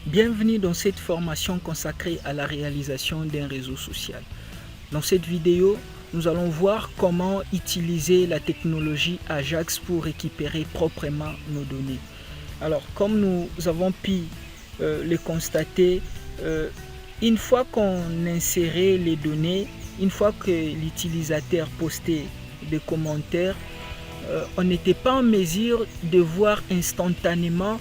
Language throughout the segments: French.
Bienvenue dans cette formation consacrée à la réalisation d'un réseau social. Dans cette vidéo, nous allons voir comment utiliser la technologie Ajax pour récupérer proprement nos données. Alors, comme nous avons pu le constater, une fois qu'on insérait les données, une fois que l'utilisateur postait des commentaires, on n'était pas en mesure de voir instantanément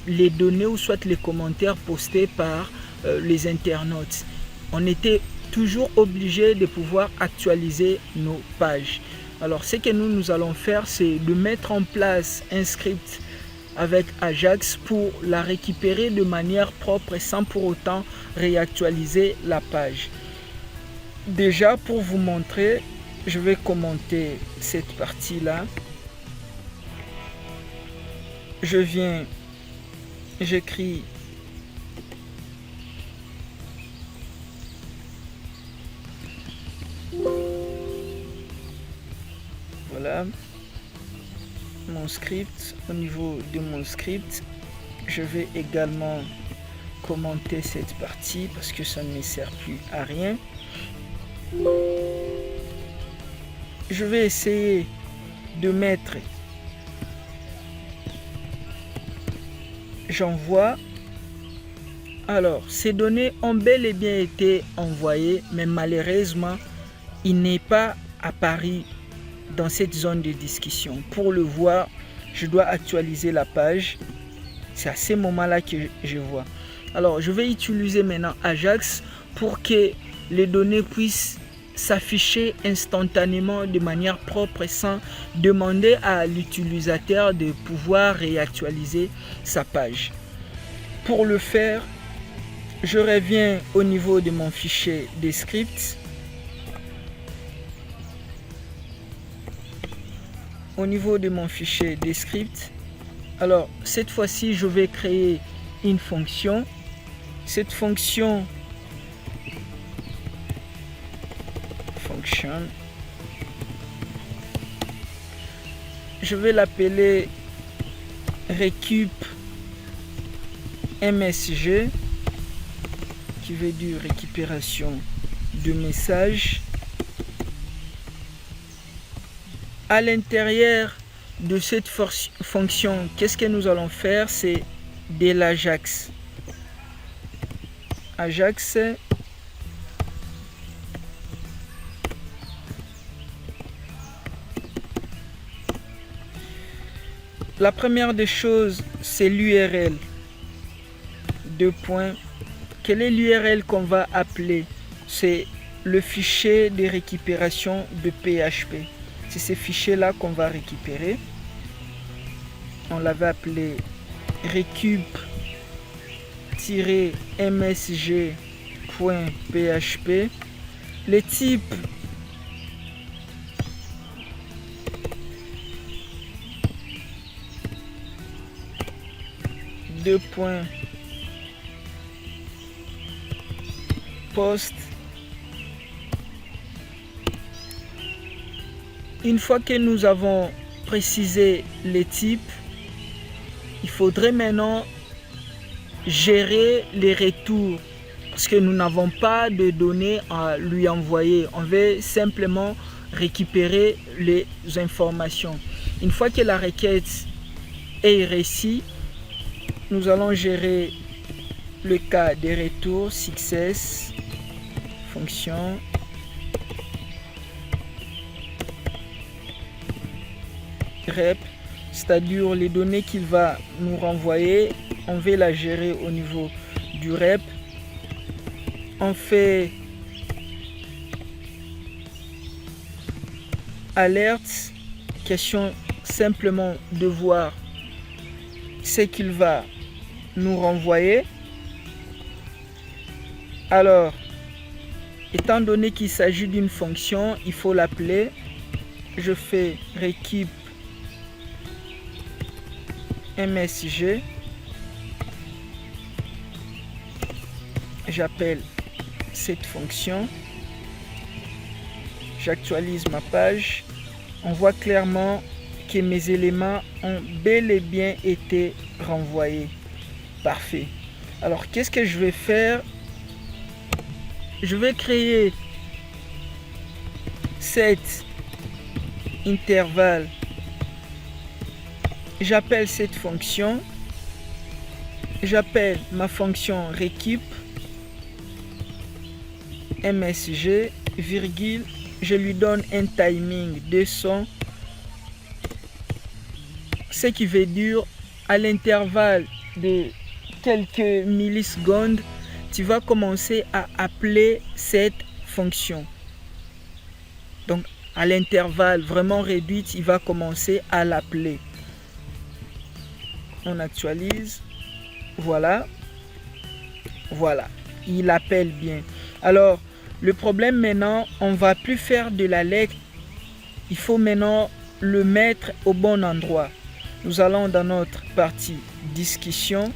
les données ou soit les commentaires postés par les internautes. On était toujours obligé de pouvoir actualiser nos pages. Alors ce que nous allons faire, c'est de mettre en place un script avec Ajax pour la récupérer de manière propre sans pour autant réactualiser la page. Déjà, pour vous montrer, je vais commenter cette partie-là. J'écris voilà mon script. Au niveau de mon script, je vais également commenter cette partie parce que ça ne me sert plus à rien. Je vais essayer de mettre j'envoie. Alors, ces données ont bel et bien été envoyées, mais malheureusement, il n'est pas apparu dans cette zone de discussion. Pour le voir, je dois actualiser la page. C'est à ce moment-là que je vois. Alors, je vais utiliser maintenant Ajax pour que les données puissent s'afficher instantanément de manière propre sans demander à l'utilisateur de pouvoir réactualiser sa page. Pour le faire, je reviens au niveau de mon fichier des scripts. Au niveau de mon fichier des scripts, alors cette fois-ci, je vais créer une fonction. Cette fonction je vais l'appeler récup MSG qui veut dire récupération de messages. À l'intérieur de cette fonction, qu'est-ce que nous allons faire? C'est de l'Ajax. Ajax la première des choses, c'est l'URL. Quel est l'URL qu'on va appeler? C'est le fichier de récupération de PHP. C'est ce fichier-là qu'on va récupérer. On l'avait appelé récup-msg.php. Les types post. Une fois que nous avons précisé les types, il faudrait maintenant gérer les retours parce que nous n'avons pas de données à lui envoyer. On veut simplement récupérer les informations. Une fois que la requête est réussie, nous allons gérer le cas des retours success fonction rep, c'est-à-dire les données qu'il va nous renvoyer, on va la gérer au niveau du rep. On fait alerte, question simplement de voir ce qu'il va nous renvoyer. Alors, étant donné qu'il s'agit d'une fonction, il faut l'appeler. Je fais récup MSG. J'appelle cette fonction. J'actualise ma page. On voit clairement que mes éléments ont bel et bien été renvoyés. Parfait. Alors, qu'est-ce que je vais faire? Je vais créer cet intervalle. J'appelle cette fonction. J'appelle ma fonction récup msg, virgule, je lui donne un timing 200, ce qui veut dire à l'intervalle de quelques millisecondes, tu vas commencer à appeler cette fonction. Donc à l'intervalle vraiment réduit, il va commencer à l'appeler. On actualise. Voilà. Voilà. Il appelle bien. Alors, le problème maintenant, on ne va plus faire de la lettre. Il faut maintenant le mettre au bon endroit. Nous allons dans notre partie discussion.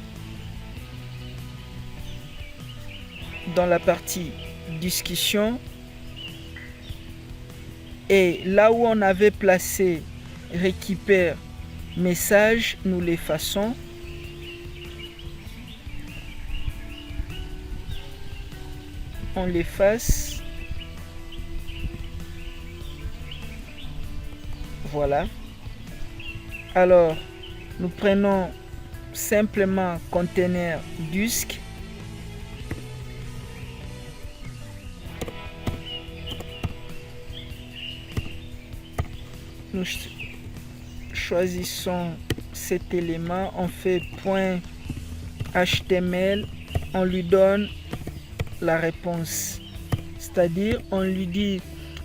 Dans la partie discussion. Et là où on avait placé récupère message, nous l'effaçons. On l'efface. Voilà. Alors, nous prenons simplement conteneur disque. Nous choisissons cet élément, on fait .html, on lui donne la réponse. C'est-à-dire, on lui dit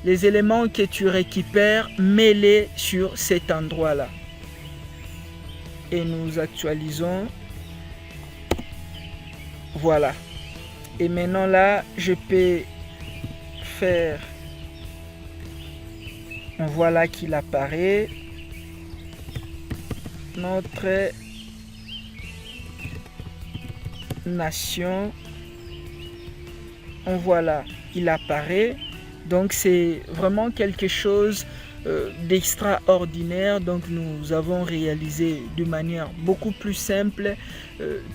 les éléments que tu récupères, mets-les sur cet endroit-là. Et nous actualisons. Voilà. Et maintenant là, je peux faire. Voilà qu'il apparaît. Notre nation. Voilà, il apparaît. Donc c'est vraiment quelque chose d'extraordinaire. Donc nous avons réalisé de manière beaucoup plus simple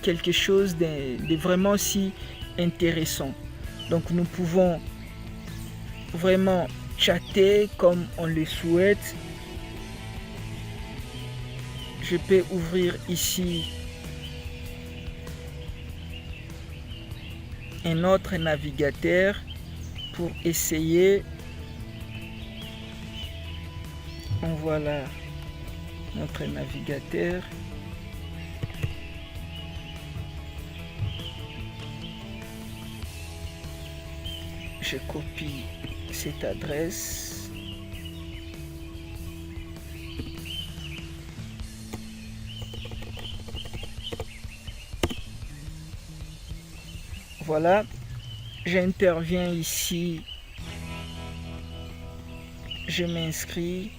quelque chose de vraiment si intéressant. Donc nous pouvons vraiment chatter comme on le souhaite. Je peux ouvrir ici un autre navigateur pour essayer. Voilà notre navigateur. Je copie cette adresse. Voilà, j'interviens ici, je m'inscris,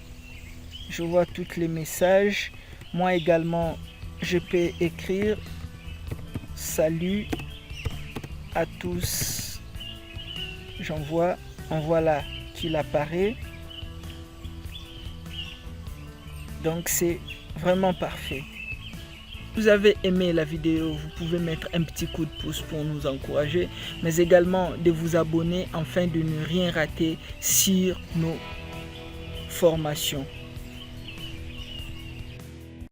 je vois tous les messages. Moi également, je peux écrire salut à tous. J'envoie, voilà qu'il apparaît. Donc c'est vraiment parfait. Vous avez aimé la vidéo, vous pouvez mettre un petit coup de pouce pour nous encourager, mais également de vous abonner afin de ne rien rater sur nos formations.